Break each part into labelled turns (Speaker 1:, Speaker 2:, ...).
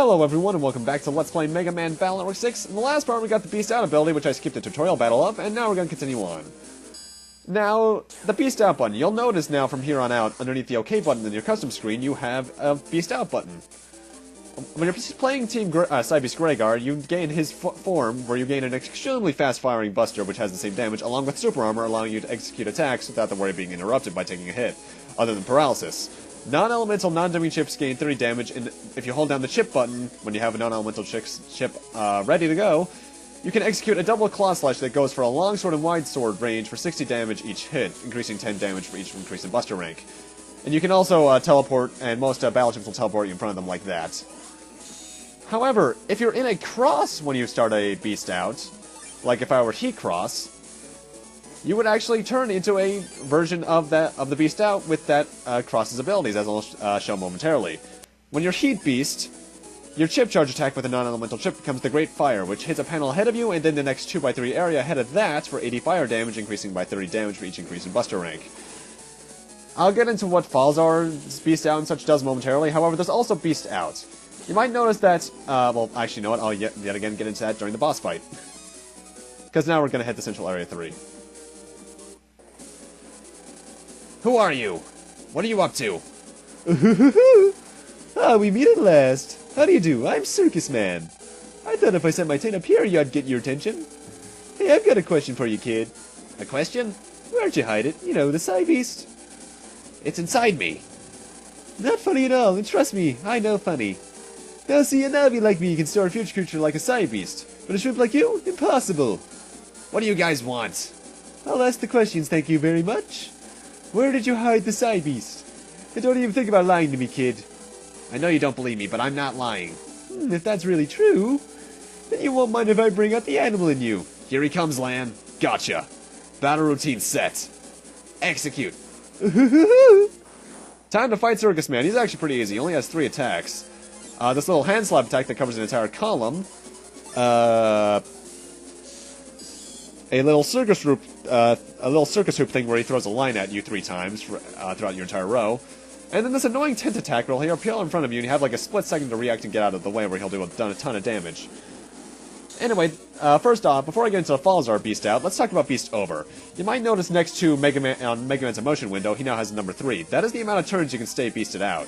Speaker 1: Hello everyone and welcome back to Let's Play Megaman Battle Network 6. In the last part we got the Beast Out ability, which I skipped a tutorial battle of, and now we're going to continue on. Now, the Beast Out button. You'll notice now from here on out, underneath the OK button in your custom screen, you have a Beast Out button. When you're playing Team Cybeast Gregar, you gain his form, where you gain an extremely fast-firing Buster, which has the same damage, along with Super Armor, allowing you to execute attacks without the worry of being interrupted by taking a hit, other than Paralysis. Non-elemental, non-dummy chips gain 30 damage, and if you hold down the chip button, when you have a non-elemental chip ready to go, you can execute a double claw slash that goes for a long sword and wide sword range for 60 damage each hit, increasing 10 damage for each increase in Buster rank. And you can also teleport, and most battle chips will teleport you in front of them like that. However, if you're in a cross when you start a Beast Out, like if I were Heat Cross, you would actually turn into a version of the Beast Out with that cross's abilities, as I'll show momentarily. When you're Heat Beast, your chip charge attack with a non-elemental chip becomes the Great Fire, which hits a panel ahead of you, and then the next 2x3 area ahead of that for 80 fire damage, increasing by 30 damage for each increase in Buster rank. I'll get into what Falzar's Beast Out and such does momentarily, however, there's also Beast Out. You might notice that, well, actually, you know what, I'll yet again get into that during the boss fight. Because now we're going to hit the Central Area 3. Who are you? What are you up to?
Speaker 2: Ah, we meet at last. How do you do? I'm Circusman. I thought if I set my tent up here, you'd get your attention. Hey, I've got a question for you, kid.
Speaker 1: A question?
Speaker 2: Where'd you hide it? You know, the Cybeast.
Speaker 1: It's inside me.
Speaker 2: Not funny at all, and trust me, I know funny. Now see, a Navi like me can store a future creature like a Cybeast, but a shrimp like you? Impossible.
Speaker 1: What do you guys want?
Speaker 2: I'll ask the questions, thank you very much. Where did you hide the Cybeast? And don't even think about lying to me, kid.
Speaker 1: I know you don't believe me, but I'm not lying.
Speaker 2: If that's really true, then you won't mind if I bring out the animal in you.
Speaker 1: Here he comes, Lan. Gotcha. Battle routine set. Execute. Time to fight Circusman. He's actually pretty easy. He only has 3 attacks. This little hand slap attack that covers an entire column. A little circus hoop thing where he throws a line at you 3 times throughout your entire row. And then this annoying tent attack where he'll appear in front of you and you have like a split second to react and get out of the way, where he'll do a ton of damage. Anyway, first off, before I get into the Falzar Beast Out, let's talk about Beast Over. You might notice next to Megaman, on Megaman's emotion window, he now has number 3. That is the amount of turns you can stay Beasted out.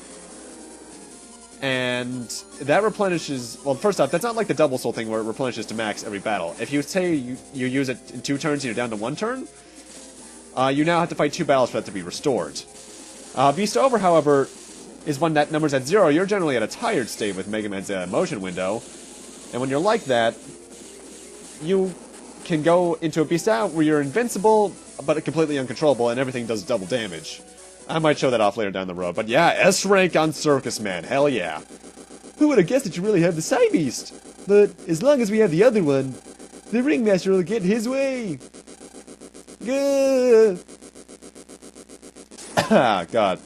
Speaker 1: And that replenishes, well, first off, that's not like the double soul thing where it replenishes to max every battle. If you say you use it in 2 turns and you're down to 1 turn, you now have to fight 2 battles for that to be restored. Beast Over, however, is when that number's at 0. You're generally at a tired state with Mega Man's emotion window. And when you're like that, you can go into a Beast Out where you're invincible, but completely uncontrollable, and everything does double damage. I might show that off later down the road, but yeah, S rank on Circusman, hell yeah.
Speaker 2: Who would have guessed that you really have the Cybeast? But as long as we have the other one, the Ringmaster will get his way. Gah!
Speaker 1: Ah, God.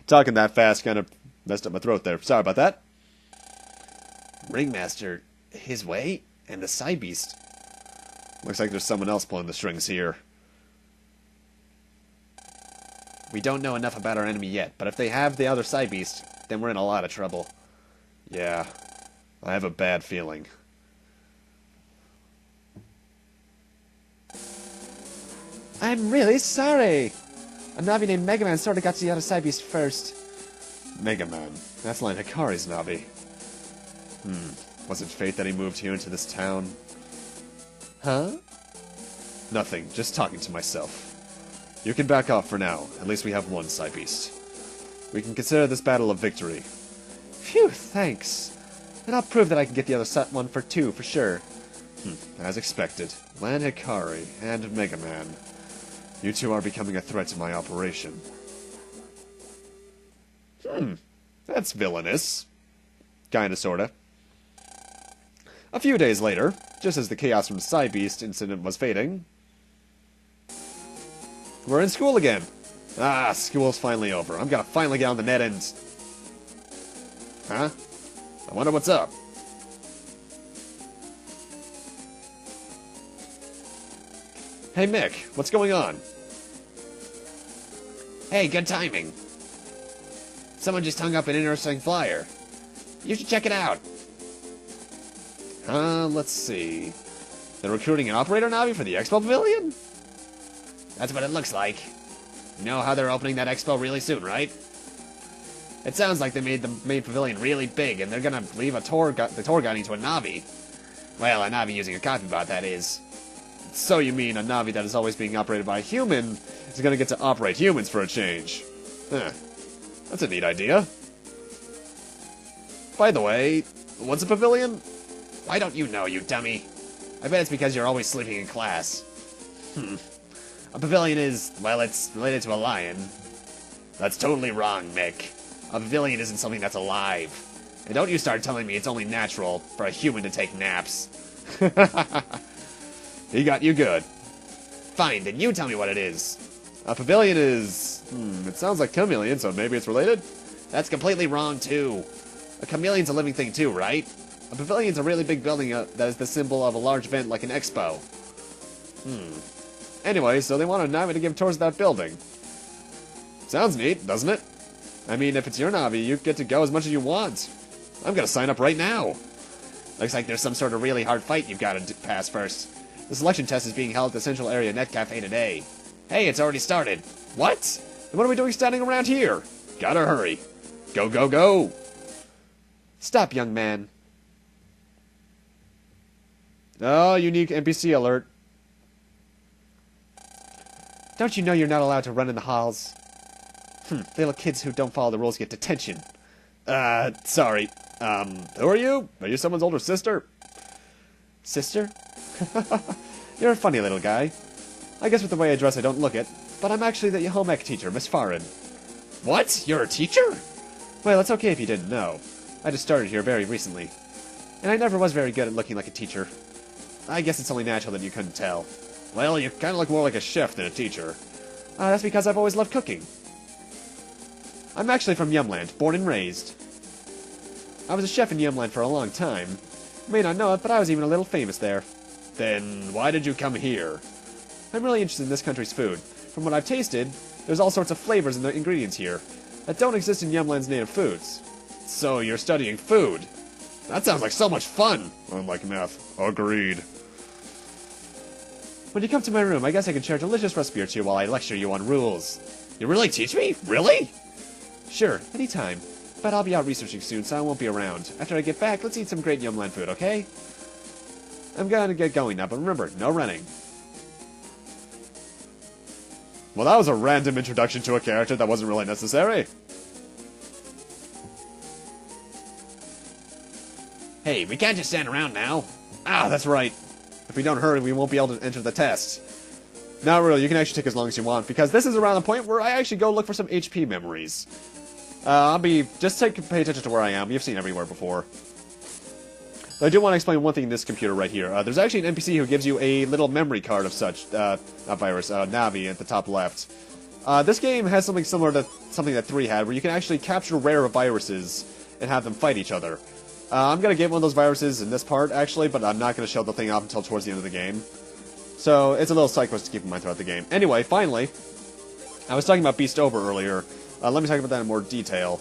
Speaker 1: Talking that fast kind of messed up my throat there. Sorry about that. Ringmaster, his way, and the Cybeast. Looks like there's someone else pulling the strings here. We don't know enough about our enemy yet, but if they have the other Cybeast, then we're in a lot of trouble. Yeah, I have a bad feeling.
Speaker 2: I'm really sorry. A Navi named Megaman sort of got to the other Cybeast first.
Speaker 1: Megaman? That's Lan Hikari's Navi. Was it fate that he moved here into this town?
Speaker 2: Huh?
Speaker 1: Nothing, just talking to myself. You can back off for now. At least we have 1 Cybeast. We can consider this battle a victory.
Speaker 2: Phew, thanks. And I'll prove that I can get the other one for 2, for sure.
Speaker 1: As expected. Lan Hikari and Megaman. You 2 are becoming a threat to my operation. That's villainous. Kinda, sorta. A few days later, just as the chaos from the Cybeast incident was fading, we're in school again. Ah, school's finally over. I'm gonna finally get on the net and... Huh? I wonder what's up. Hey Mick, what's going on?
Speaker 3: Hey, good timing. Someone just hung up an interesting flyer.
Speaker 1: You should check it out. Let's see. They're recruiting an operator Navi for the Expo Pavilion? That's what it looks like. You know how they're opening that expo really soon, right? It sounds like they made the main pavilion really big, and they're gonna leave the tour guiding to a Navi. Well, a Navi using a coffee bot, that is. So you mean a Navi that is always being operated by a human is gonna get to operate humans for a change? Huh. That's a neat idea. By the way, what's a pavilion? Why don't you know, you dummy? I bet it's because you're always sleeping in class. A pavilion is, well, it's related to a lion. That's totally wrong, Mick. A pavilion isn't something that's alive. And don't you start telling me it's only natural for a human to take naps. He got you good. Fine, then you tell me what it is. A pavilion is... it sounds like chameleon, so maybe it's related? That's completely wrong, too. A chameleon's a living thing, too, right? A pavilion's a really big building that is the symbol of a large event like an expo. Anyway, so they want a Navi to give tours of that building. Sounds neat, doesn't it? I mean, if it's your Navi, you get to go as much as you want. I'm gonna sign up right now. Looks like there's some sort of really hard fight you've got to pass first. The selection test is being held at the Central Area Net Cafe today. Hey, it's already started. What? Then what are we doing standing around here? Gotta hurry. Go, go, go! Stop, young man. Oh, unique NPC alert. Don't you know you're not allowed to run in the halls? Little kids who don't follow the rules get detention. Sorry. Who are you? Are you someone's older sister? Sister? You're a funny little guy. I guess with the way I dress I don't look it, but I'm actually the home ec teacher, Miss Farron. What? You're a teacher? Well, it's okay if you didn't know. I just started here very recently. And I never was very good at looking like a teacher. I guess it's only natural that you couldn't tell. Well, you kind of look more like a chef than a teacher. That's because I've always loved cooking. I'm actually from Yumland, born and raised. I was a chef in Yumland for a long time. You may not know it, but I was even a little famous there. Then why did you come here? I'm really interested in this country's food. From what I've tasted, there's all sorts of flavors in the ingredients here that don't exist in Yumland's native foods. So you're studying food. That sounds like so much fun. Unlike math. Agreed. When you come to my room, I guess I can share a delicious recipe or two while I lecture you on rules. You really teach me? Really? Sure, anytime. But I'll be out researching soon, so I won't be around. After I get back, let's eat some great Yumland food, okay? I'm gonna get going now, but remember, no running. Well, that was a random introduction to a character that wasn't really necessary. Hey, we can't just stand around now. Ah, that's right. If we don't hurry, we won't be able to enter the test. Not really, you can actually take as long as you want, because this is around the point where I actually go look for some HP memories. Just pay attention to where I am. You've seen everywhere before. But I do want to explain one thing in this computer right here. There's actually an NPC who gives you a little memory card of such, not virus, Navi at the top left. This game has something similar to something that 3 had, where you can actually capture rare viruses and have them fight each other. I'm going to get one of those viruses in this part, actually, but I'm not going to show the thing off until towards the end of the game. So, it's a little side quest to keep in mind throughout the game. Anyway, finally, I was talking about Beast Over earlier. Let me talk about that in more detail.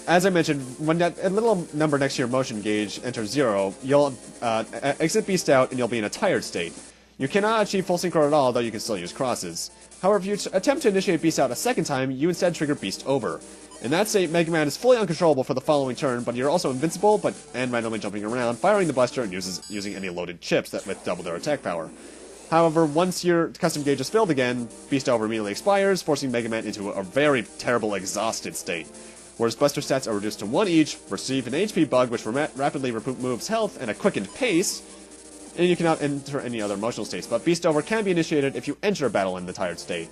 Speaker 1: As I mentioned, when that little number next to your motion gauge enters 0, you'll exit Beast out and you'll be in a tired state. You cannot achieve full synchro at all, though you can still use crosses. However, if you attempt to initiate Beast out a second time, you instead trigger Beast Over. In that state, Megaman is fully uncontrollable for the following turn, but you're also invincible and randomly jumping around, firing the Buster and using any loaded chips with double their attack power. However, once your custom gauge is filled again, Beast Over immediately expires, forcing Megaman into a very terrible, exhausted state. Whereas Buster stats are reduced to 1 each, receive an HP bug which rapidly removes health and a quickened pace, and you cannot enter any other emotional states, but Beast Over can be initiated if you enter a battle in the tired state.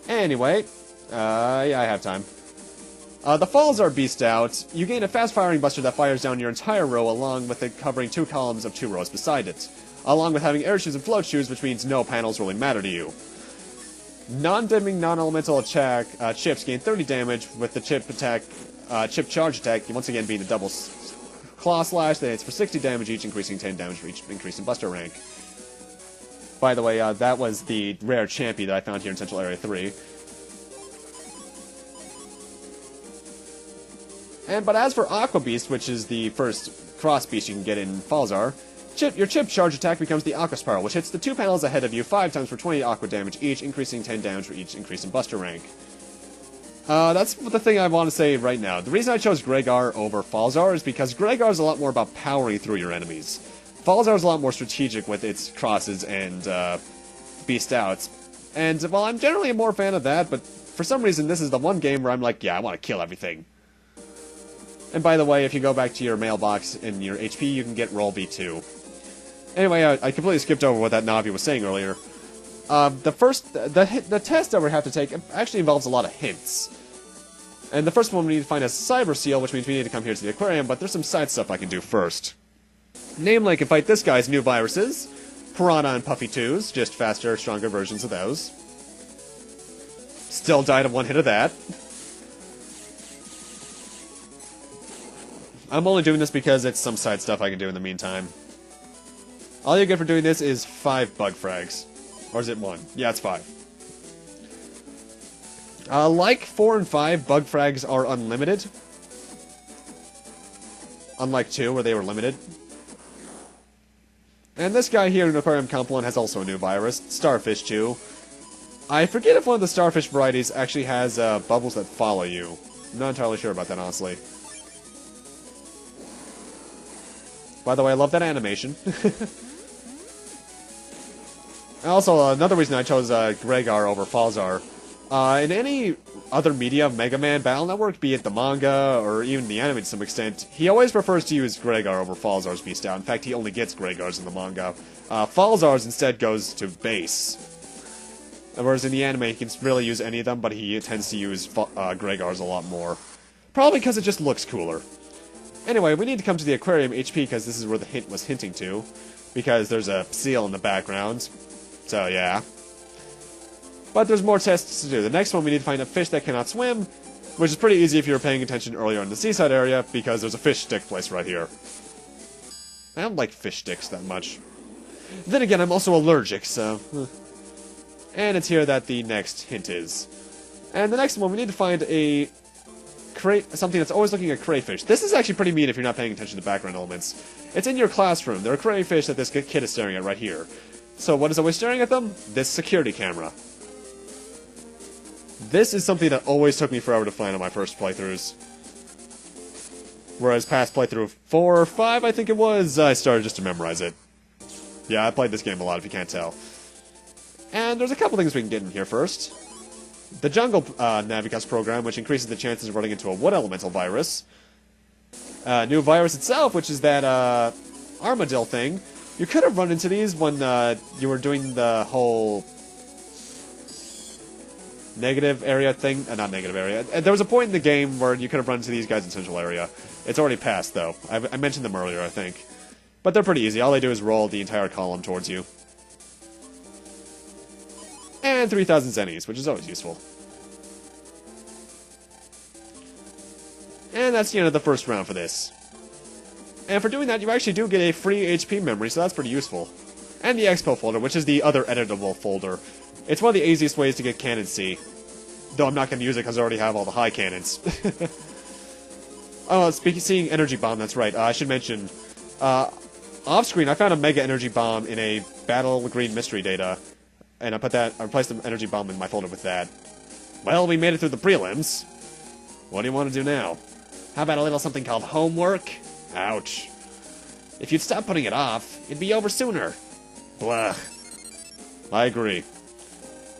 Speaker 1: Anyway, yeah, I have time. The falls are Beast Out. You gain a fast-firing Buster that fires down your entire row along with it covering 2 columns of 2 rows beside it, along with having air shoes and float shoes, which means no panels really matter to you. Non-dimming, non-elemental attack chips gain 30 damage, with the chip charge attack once again being a double claw slash that hits for 60 damage each, increasing 10 damage for each increase in Buster rank. By the way, that was the rare Champy that I found here in Central Area 3. But as for Aqua Beast, which is the first cross beast you can get in Falzar, your chip charge attack becomes the Aqua Spiral, which hits the 2 panels ahead of you 5 times for 20 Aqua damage each, increasing 10 damage for each increase in Buster rank. That's the thing I want to say right now. The reason I chose Gregar over Falzar is because Gregar is a lot more about powering through your enemies. Falzar is a lot more strategic with its crosses and beast outs. And while I'm generally a more fan of that, but for some reason this is the one game where I'm like, yeah, I want to kill everything. And by the way, if you go back to your mailbox in your HP, you can get Roll B2. Anyway, I completely skipped over what that Navi was saying earlier. The test that we have to take actually involves a lot of hints. And the first one we need to find is Cyber Seal, which means we need to come here to the aquarium, but there's some side stuff I can do first. Namely, I can fight this guy's new viruses, Piranha and Puffy 2s, just faster, stronger versions of those. Still died of one hit of that. I'm only doing this because it's some side stuff I can do in the meantime. All you get for doing this is 5 bug frags. Or is it 1? Yeah, it's 5. Like 4 and 5, bug frags are unlimited. Unlike 2, where they were limited. And this guy here in Aquarium Comp 1 has also a new virus, Starfish 2. I forget if one of the Starfish varieties actually has bubbles that follow you. I'm not entirely sure about that, honestly. By the way, I love that animation. Also, another reason I chose Gregar over Falzar. In any other media of Megaman Battle Network, be it the manga or even the anime to some extent, he always prefers to use Gregar over Falzar's Beast Out. In fact, he only gets Gregars in the manga. Falzar's instead goes to base. Whereas in the anime, he can really use any of them, but he tends to use Gregars a lot more. Probably because it just looks cooler. Anyway, we need to come to the aquarium HP because this is where the hint was hinting to. Because there's a seal in the background. So, yeah. But there's more tests to do. The next one, we need to find a fish that cannot swim, which is pretty easy if you were paying attention earlier in the seaside area, because there's a fish stick place right here. I don't like fish sticks that much. Then again, I'm also allergic, so... And it's here that the next hint is. And the next one, we need to find a... something that's always looking at crayfish. This is actually pretty mean if you're not paying attention to background elements. It's in your classroom. There are crayfish that this kid is staring at right here. So what is always staring at them? This security camera. This is something that always took me forever to find on my first playthroughs. Whereas past playthrough 4 or 5, I think it was, I started just to memorize it. Yeah, I played this game a lot if you can't tell. And there's a couple things we can get in here first. The Jungle Navicus program, which increases the chances of running into a wood elemental virus. New virus itself, which is that Armadillo thing. You could have run into these when you were doing the whole negative area thing. Not negative area. There was a point in the game where you could have run into these guys in Central Area. It's already passed, though. I mentioned them earlier, I think. But they're pretty easy. All they do is roll the entire column towards you. And 3,000 zennies, which is always useful. And that's the end of the first round for this. And for doing that, you actually do get a free HP memory, so that's pretty useful. And the Expo folder, which is the other editable folder. It's one of the easiest ways to get Cannon C. Though I'm not going to use it because I already have all the high cannons. Oh, seeing Energy Bomb, that's right. I should mention, off-screen, I found a Mega Energy Bomb in a Battle Green Mystery Data. And I replaced the Energy Bomb in my folder with that. Well, we made it through the prelims. What do you want to do now? How about a little something called homework? Ouch. If you'd stop putting it off, it'd be over sooner. Blah. I agree.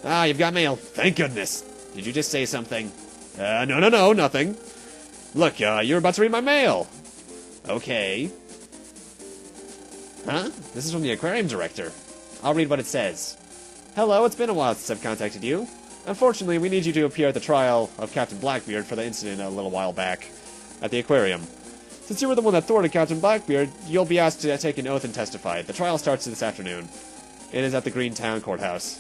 Speaker 1: Ah, you've got mail. Thank goodness. Did you just say something? No, nothing. Look, you're about to read my mail. Okay. Huh? This is from the aquarium director. I'll read what it says. Hello, it's been a while since I've contacted you. Unfortunately, we need you to appear at the trial of Captain Blackbeard for the incident a little while back at the aquarium. Since you were the one that thwarted Captain Blackbeard, you'll be asked to take an oath and testify. The trial starts this afternoon. It is at the Green Town Courthouse.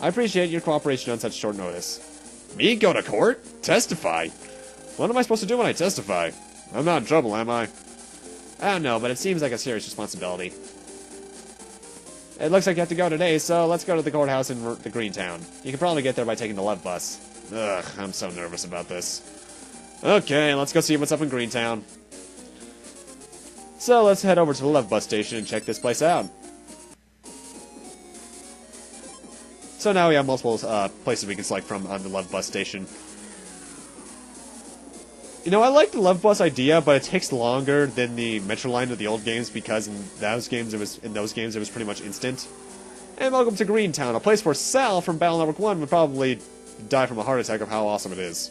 Speaker 1: I appreciate your cooperation on such short notice. Me go to court? Testify? What am I supposed to do when I testify? I'm not in trouble, am I? I don't know, but it seems like a serious responsibility. It looks like you have to go today, so let's go to the courthouse in the Green Town. You can probably get there by taking the Love Bus. Ugh, I'm so nervous about this. Okay, let's go see what's up in Greentown. So let's head over to the Love Bus Station and check this place out. So now we have multiple places we can select from on the Love Bus Station. You know, I like the Love Bus idea, but it takes longer than the Metro line of the old games because in those games it was pretty much instant. And welcome to Greentown, a place where Sal from Battle Network 1 would probably die from a heart attack of how awesome it is.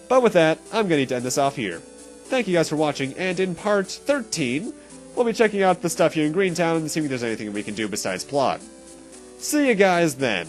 Speaker 1: But with that, I'm going to need to end this off here. Thank you guys for watching, and in part 13, we'll be checking out the stuff here in Greentown and seeing if there's anything we can do besides plot. See you guys then.